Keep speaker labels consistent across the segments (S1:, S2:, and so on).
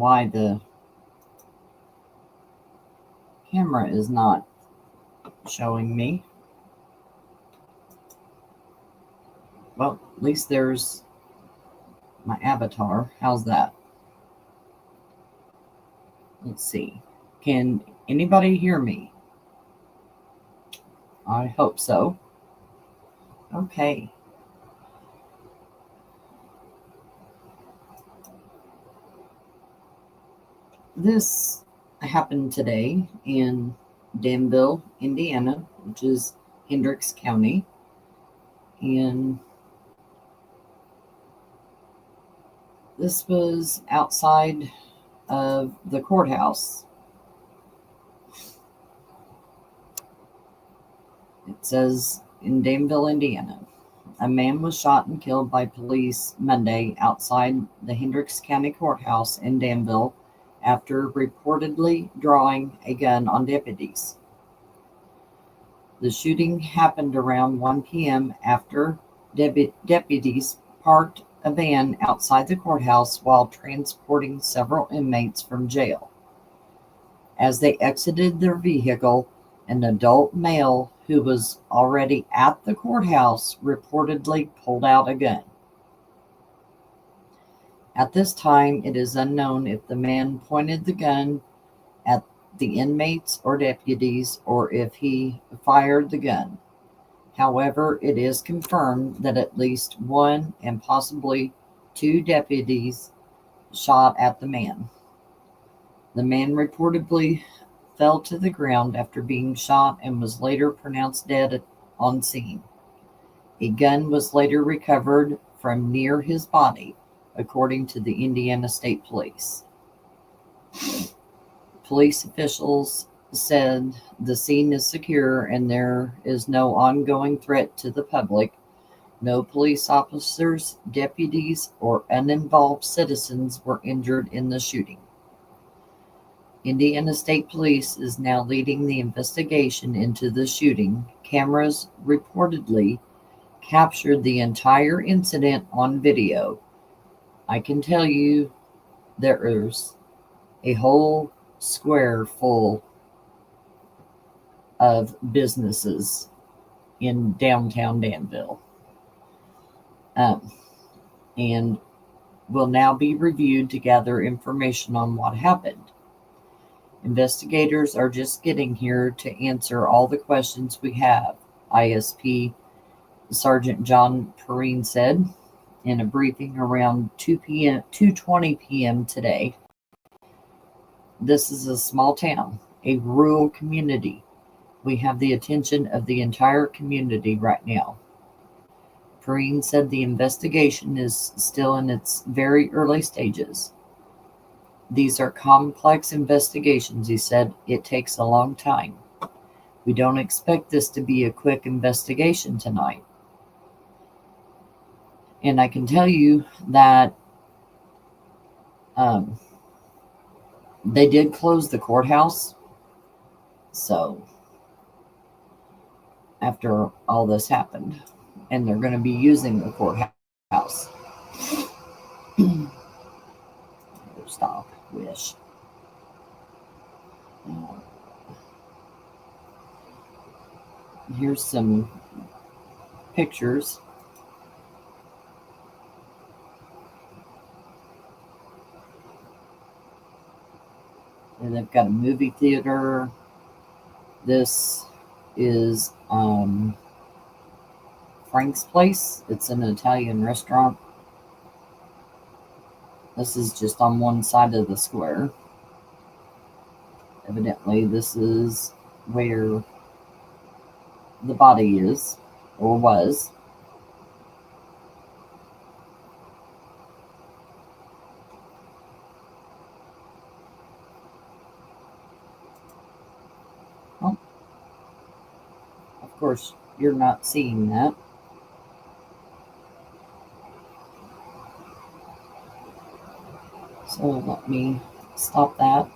S1: why the camera is not showing me. Well, at least there's my avatar. How's that? Let's see. Can anybody hear me? I hope so. Okay. This happened today in Danville, Indiana, which is Hendricks County. And this was outside of the courthouse. It says in Danville, Indiana, a man was shot and killed by police Monday outside the Hendricks County Courthouse in Danville after reportedly drawing a gun on deputies. The shooting happened around 1 p.m. after deputies parked a van outside the courthouse while transporting several inmates from jail. As they exited their vehicle, an adult male who was already at the courthouse reportedly pulled out a gun. At this time, it is unknown if the man pointed the gun at the inmates or deputies or if he fired the gun. However, it is confirmed that at least one and possibly two deputies shot at the man. The man reportedly fell to the ground after being shot and was later pronounced dead on scene. A gun was later recovered from near his body, according to the Indiana State Police. Police officials said the scene is secure and there is no ongoing threat to the public. No police officers, deputies, or uninvolved citizens were injured in the shooting. Indiana State Police is now leading the investigation into the shooting. Cameras reportedly captured the entire incident on video. I can tell you there's a whole square full of businesses in downtown Danville. And will now be reviewed to gather information on what happened. Investigators are just getting here to answer all the questions we have, ISP Sergeant John Perrine said in a briefing around 2:20 p.m. today. This is a small town, a rural community. We have the attention of the entire community right now. Perrine said the investigation is still in its very early stages. These are complex investigations, he said. It takes a long time. We don't expect this to be a quick investigation tonight. And I can tell you that they did close the courthouse. So after all this happened, and they're going to be using the courthouse. Stop. Wish. Here's some pictures. And they've got a movie theater. This is Frank's Place. It's an Italian restaurant. This is just on one side of the square. Evidently, this is where the body is, or was. Well, of course, you're not seeing that. So let me stop that.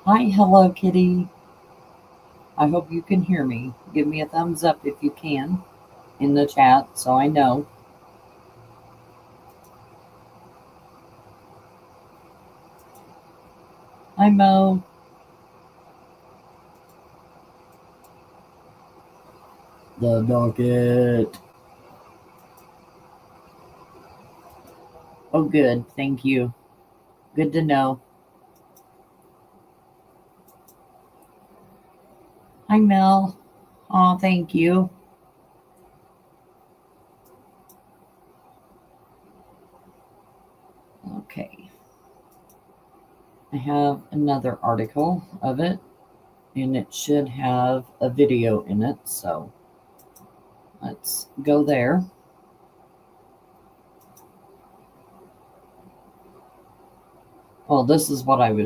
S1: Hi, hello, kitty. I hope you can hear me. Give me a thumbs up if you can in the chat so I know. Hi, Mo. The docket. Oh, good. Thank you. Good to know. Hi, Mel. Oh, thank you. Okay. I have another article of it, and it should have a video in it, so let's go there. Well, this is what I'm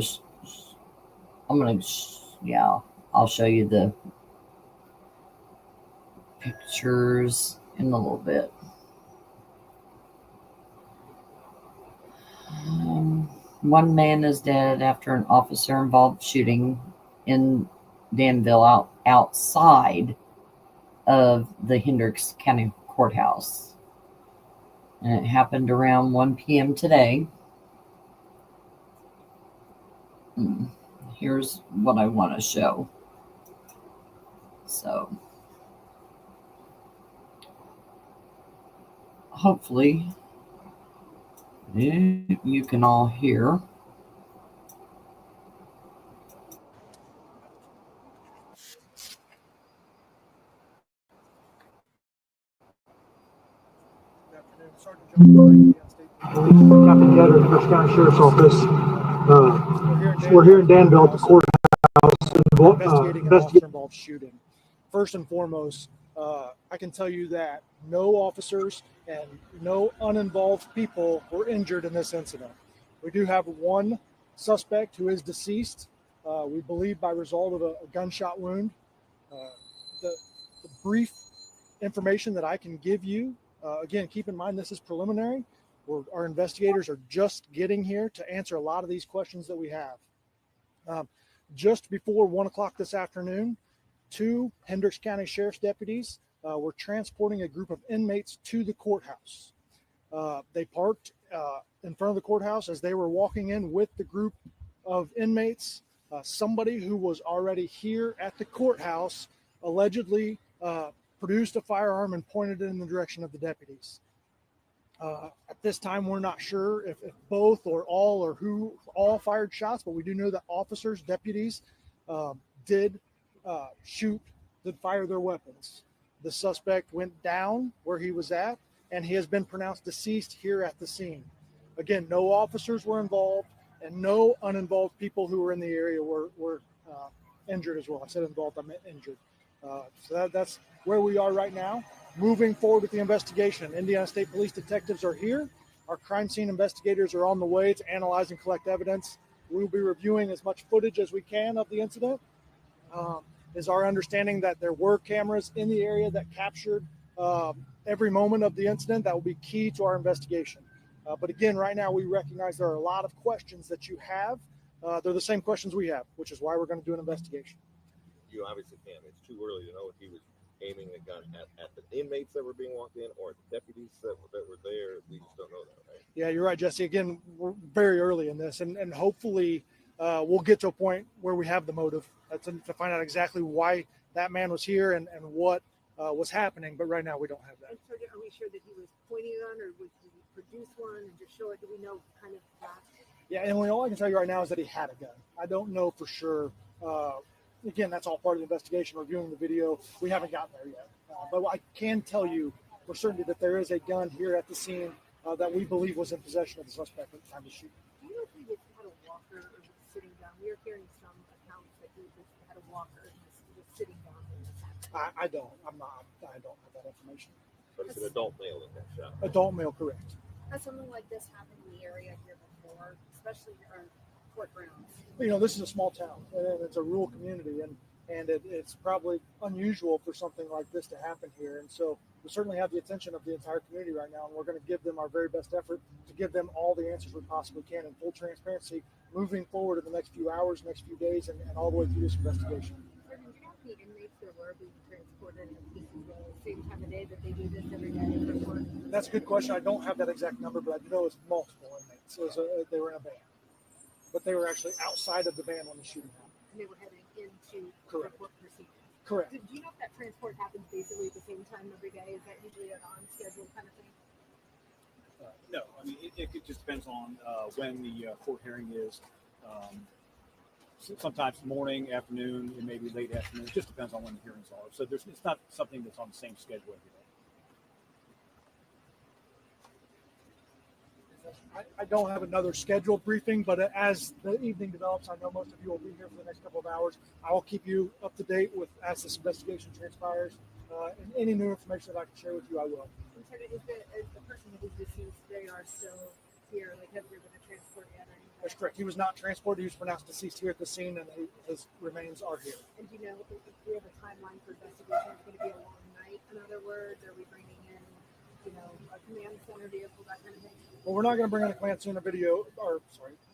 S1: going to, yeah, I'll show you the pictures in a little bit. One man is dead after an officer-involved shooting in Danville outside of the Hendricks County Courthouse. And it happened around 1 p.m. today. Here's what I want to show. So, hopefully, you can all hear.
S2: Sergeant John Captain Gatter, Hendricks County Sheriff's Office. We're here in Danville at the courthouse investigating an officer-involved shooting. First and foremost, I can tell you that no officers and no uninvolved people were injured in this incident. We do have one suspect who is deceased, we believe by result of a gunshot wound. The brief information that I can give you, again, keep in mind this is preliminary. Our investigators are just getting here to answer a lot of these questions that we have. Just before 1 o'clock this afternoon, 2 Hendricks County Sheriff's deputies were transporting a group of inmates to the courthouse. They parked in front of the courthouse. As they were walking in with the group of inmates, somebody who was already here at the courthouse allegedly produced a firearm and pointed it in the direction of the deputies. At this time, we're not sure if both or all or who all fired shots, but we do know that officers, deputies did fire their weapons. The suspect went down where he was at, and he has been pronounced deceased here at the scene. Again, no officers were involved, and no uninvolved people who were in the area were injured as well. I said involved, I meant injured. So that's where we are right now. Moving forward with the investigation, Indiana State Police detectives are here. Our crime scene investigators are on the way to analyze and collect evidence. We will be reviewing as much footage as we can of the incident. Is our understanding that there were cameras in the area that captured every moment of the incident. That will be key to our investigation. But again, right now we recognize there are a lot of questions that you have. They're the same questions we have, which is why we're going to do an investigation.
S3: You obviously can't. It's too early to know if he was aiming a gun at the inmates that were being walked in or the deputies that were there. We just don't know that, right?
S2: Yeah, you're right, Jesse. Again, we're very early in this, and hopefully we'll get to a point where we have the motive to find out exactly why that man was here and what was happening. But right now we don't have that.
S4: And so are we sure that he was pointing a gun, or did he produce one and just show it? Do we know kind of that?
S2: Yeah, and all I can tell you right now is that he had a gun. I don't know for sure. Again, that's all part of the investigation, reviewing the video. We haven't gotten there yet. But I can tell you for certainty that there is a gun here at the scene that we believe was in possession of the suspect at the time of the shooting.
S4: Do you know if he had a walker or was sitting down? We are hearing some accounts that he just had a walker and was sitting down when this happened.
S2: I don't have that information.
S3: But it's an adult male in that shot.
S2: Adult male, correct.
S4: Has something like this happened in the area here before, especially our court grounds?
S2: You know, this is a small town, and it's a rural community, and it's probably unusual for something like this to happen here. And so we certainly have the attention of the entire community right now, and we're going to give them our very best effort to give them all the answers we possibly can in full transparency moving forward in the next few hours, next few days, and all the way through this investigation.
S4: Sir, did you know how many inmates there were being transported at the same time of day that they do this every day for work?
S2: That's a good question. I don't have that exact number, but I know it's multiple inmates. They were in a van, but they were actually outside of the van when the shooting happened.
S4: And they were heading into
S2: Correct.
S4: court proceedings.
S2: Correct.
S4: Do you know if that transport happens basically at the same time every day? Is that usually an on-schedule kind of thing?
S5: No, I mean, it just depends on when the court hearing is. Sometimes morning, afternoon, it may be late afternoon. It just depends on when the hearings are. So it's not something that's on the same schedule every day.
S2: I don't have another scheduled briefing, but as the evening develops, I know most of you will be here for the next couple of hours. I will keep you up to date with as this investigation transpires, and any new information that I can share with you, I will.
S4: I'm sorry, is the person that is deceased, they are still here? Like, have they been transported yet?
S2: That's correct. He was not transported. He was pronounced deceased here at the scene, and his remains are here.
S4: And do you know if we have a timeline for investigation? It's going to be a long night. In other words, are we bringing in, a command center vehicle, that kind of thing?
S2: Well, we're not going to bring in a command center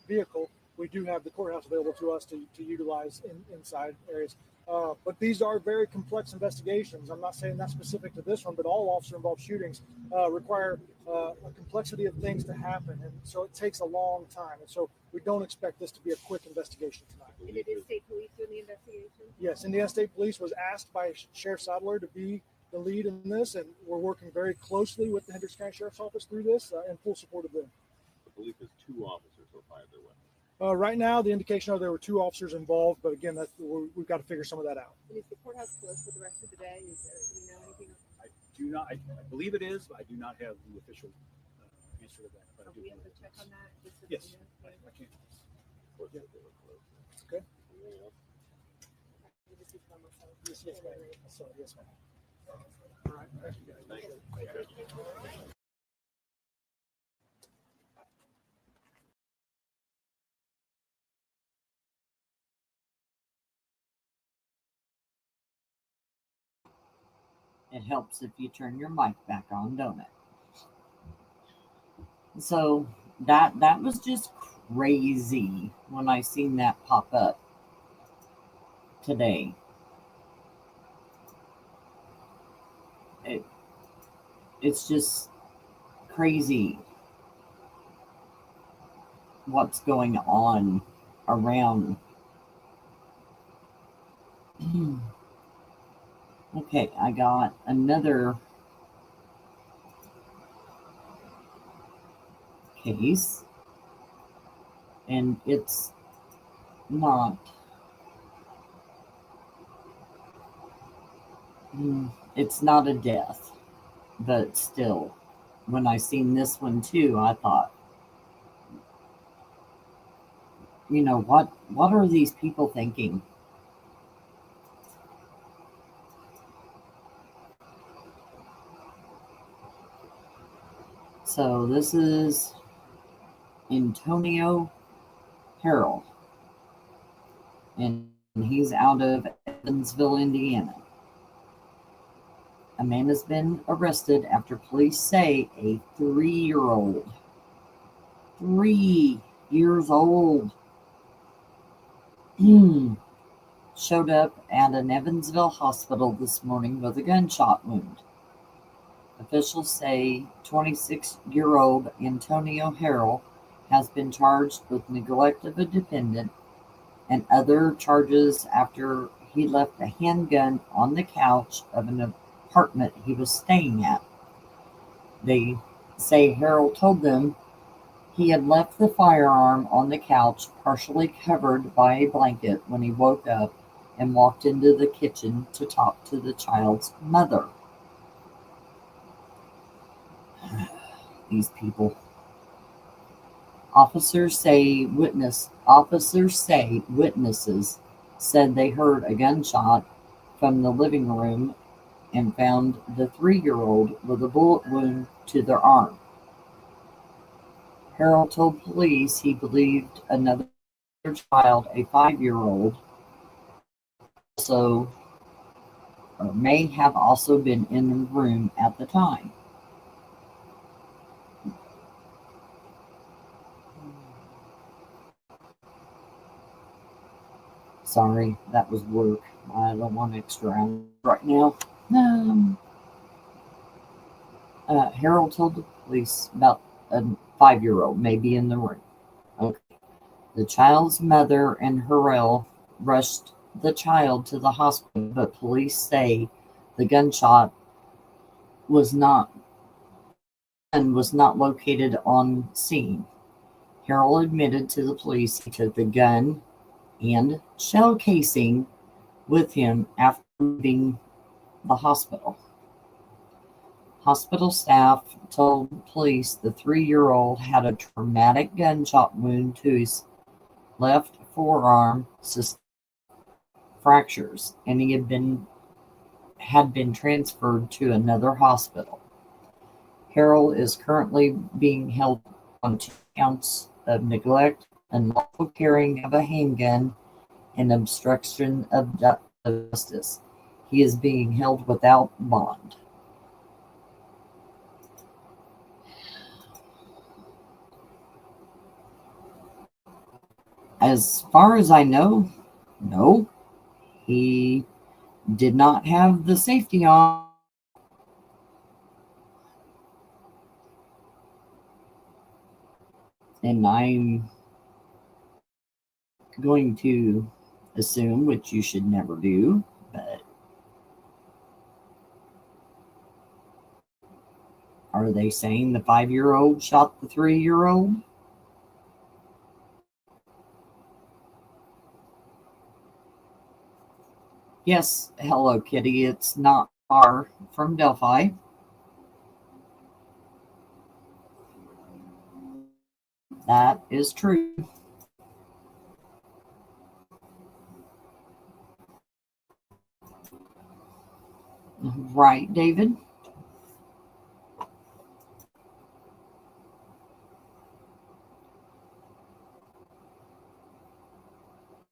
S2: vehicle. We do have the courthouse available to us to utilize inside areas. But these are very complex investigations. I'm not saying that's specific to this one, but all officer-involved shootings require a complexity of things to happen. And so it takes a long time. And so we don't expect this to be a quick investigation tonight.
S4: And it is state police doing the investigation?
S2: Yes, Indiana State Police was asked by Sheriff Sadler to be the lead in this, and we're working very closely with the Hendricks County Sheriff's Office through this in full support of them.
S3: I believe there's 2 officers so far their way.
S2: Right now, the indication are there were 2 officers involved, but again, we've got to figure some of that out.
S4: And is the courthouse closed for the rest of the day? Do we know anything?
S5: I do not. I believe it is, but I do not have the official answer to that. But
S4: Are
S5: I do
S4: we able
S5: believe
S4: to check
S5: it is.
S4: on that? Just so
S5: Yes,
S4: that we know?
S5: I can.
S2: Okay.
S3: Anything else?
S4: We just need to know myself.
S2: Yes, ma'am. Sorry, yes, ma'am. All right. Thank you, guys.
S3: Thank you.
S1: It helps if you turn your mic back on, don't it? So that was just crazy when I seen that pop up today. It's just crazy what's going on around. Okay, I got another case, and it's not a death, but still, when I seen this one too, I thought, what are these people thinking? So this is Antonio Harrell, and he's out of Evansville, Indiana. A man has been arrested after police say a 3-year-old, 3 years old, showed up at an Evansville hospital this morning with a gunshot wound. Officials say 26-year-old Antonio Harrell has been charged with neglect of a dependent and other charges after he left a handgun on the couch of an apartment he was staying at. They say Harrell told them he had left the firearm on the couch, partially covered by a blanket, when he woke up and walked into the kitchen to talk to the child's mother. These people. Officers say witnesses said they heard a gunshot from the living room and found the 3-year-old with a bullet wound to their arm. Harrell told police he believed another child, a 5-year-old, also or may have also been in the room at the time. Sorry, that was work. I don't want extra hours right now. Harrell told the police about a 5-year-old may be in the room. Okay. The child's mother and Harrell rushed the child to the hospital, but police say the gunshot was not located on scene. Harrell admitted to the police he took the gun and shell casing with him after leaving the hospital. Hospital staff told police the 3-year-old had a traumatic gunshot wound to his left forearm, fractures, and he had been transferred to another hospital. Harrell is currently being held on 2 counts of neglect, unlawful carrying of a handgun, and obstruction of justice. He is being held without bond. As far as I know, no, he did not have the safety on. And I'm going to assume, which you should never do, but are they saying the 5-year-old shot the 3-year-old? Yes, Hello Kitty, it's not far from Delphi. That is true. Right, David?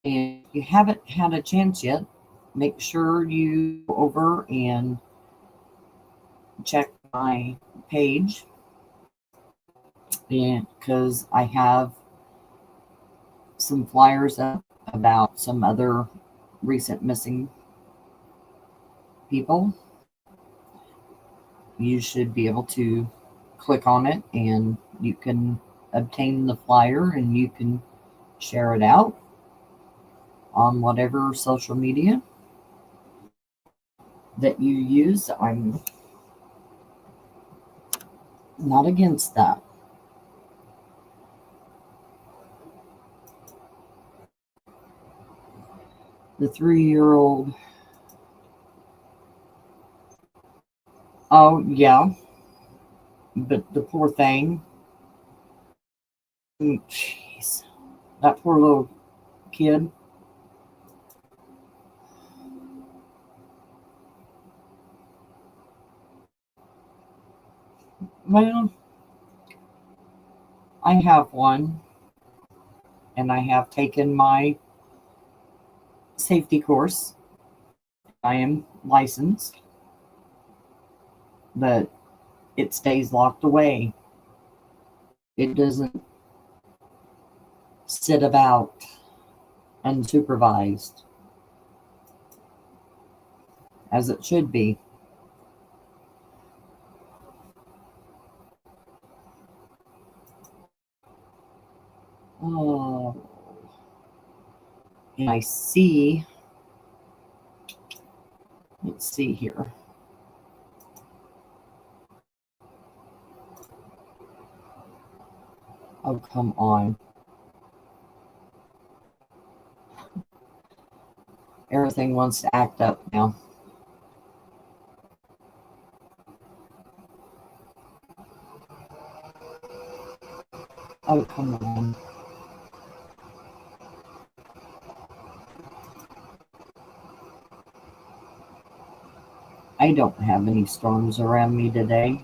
S1: And if you haven't had a chance yet, make sure you go over and check my page, because I have some flyers up about some other recent missing people. You should be able to click on it and you can obtain the flyer and you can share it out on whatever social media that you use. I'm not against that. The 3-year-old. Oh, yeah. But the poor thing. Jeez. That poor little kid. Well, I have one. And I have taken my safety course. I am licensed. But it stays locked away. It doesn't sit about unsupervised as it should be. Oh, and I see, let's see here. Oh, come on. Everything wants to act up now. Oh, come on. I don't have any storms around me today.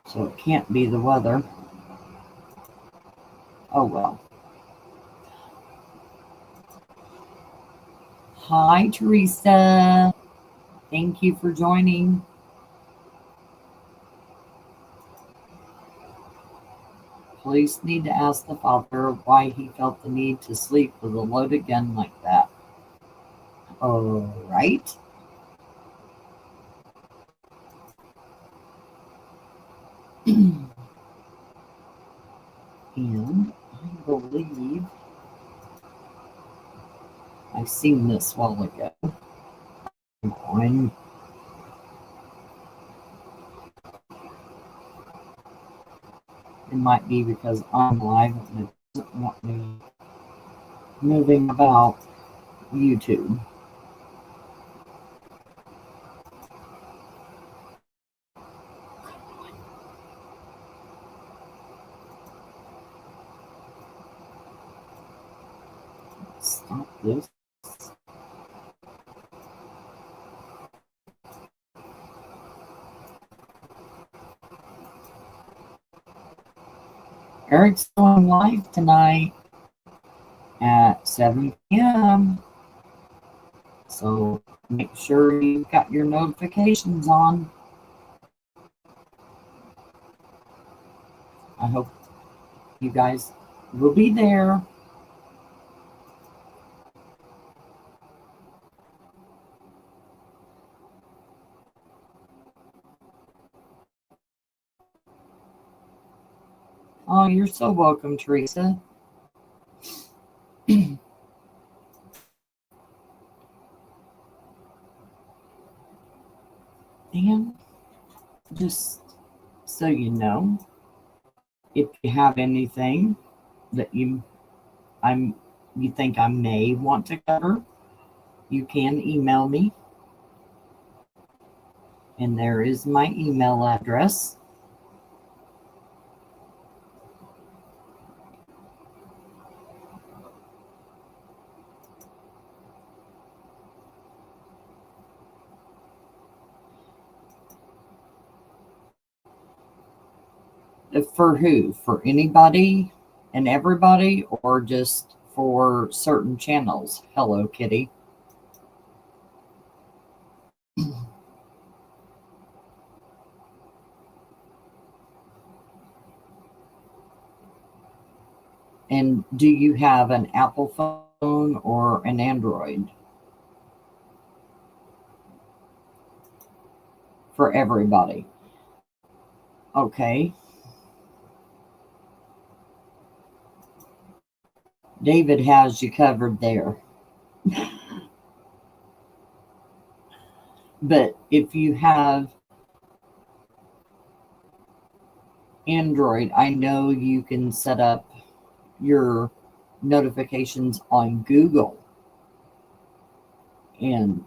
S1: So it can't be the weather. Oh, well. Hi, Teresa. Thank you for joining. Police need to ask the father why he felt the need to sleep with a loaded gun like that. All right. And I believe I've seen this while ago. It might be because I'm live and it doesn't want me moving about YouTube. Stop this. Eric's going live tonight at 7 p.m. So make sure you've got your notifications on. I hope you guys will be there. Oh, you're so welcome, Teresa. And just so you know, if you have anything that you think I may want to cover, you can email me. And there is my email address. For who? For anybody and everybody, or just for certain channels? Hello, Kitty. And do you have an Apple phone or an Android? For everybody. Okay. David has you covered there. But if you have Android, I know you can set up your notifications on Google. And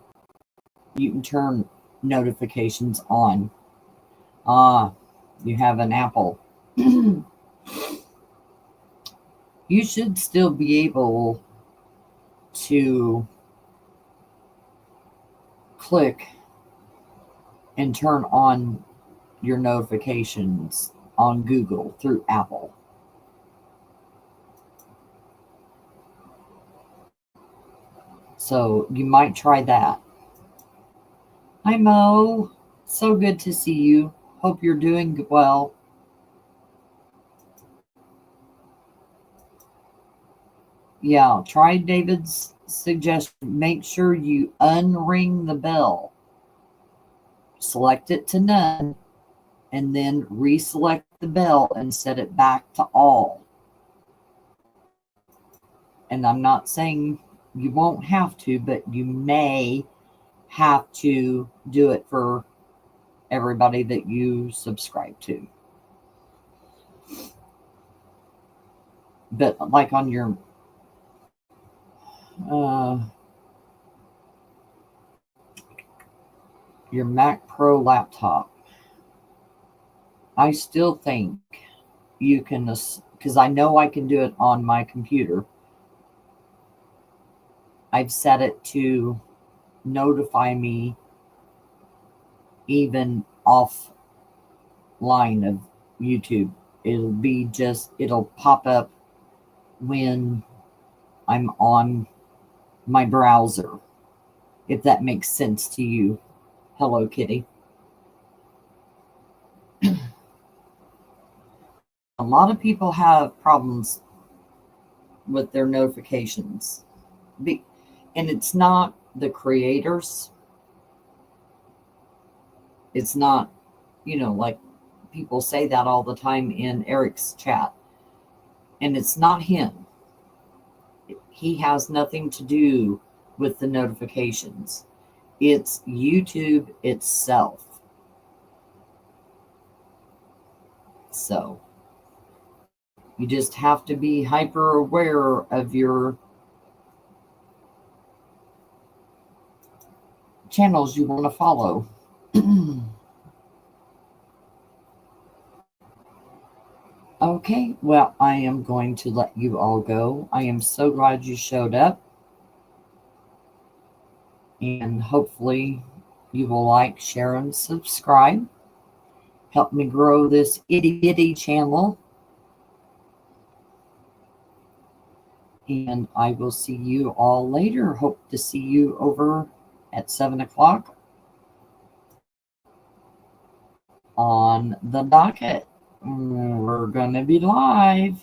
S1: you can turn notifications on. You have an Apple. You should still be able to click and turn on your notifications on Google through Apple. So you might try that. Hi, Mo. So good to see you. Hope you're doing well. Yeah, try David's suggestion. Make sure you unring the bell. Select it to none, and then reselect the bell and set it back to all. And I'm not saying you won't have to, but you may have to do it for everybody that you subscribe to. But like on your Mac Pro laptop, I still think you can, because I know I can do it on my computer. I've set it to notify me even offline of YouTube. It'll pop up when I'm on my browser. if that makes sense to you. Hello, Kitty. A lot of people have problems with their notifications. And it's not the creators. It's not, like people say that all the time in Eric's chat. And it's not him. He has nothing to do with the notifications. It's YouTube itself. So you just have to be hyper aware of your channels you want to follow. Okay, well, I am going to let you all go. I am so glad you showed up. And hopefully you will like, share, and subscribe. Help me grow this itty bitty channel. And I will see you all later. Hope to see you over at 7 o'clock on the docket. We're going to be live.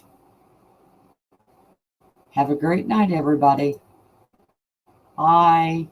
S1: Have a great night, everybody. Bye.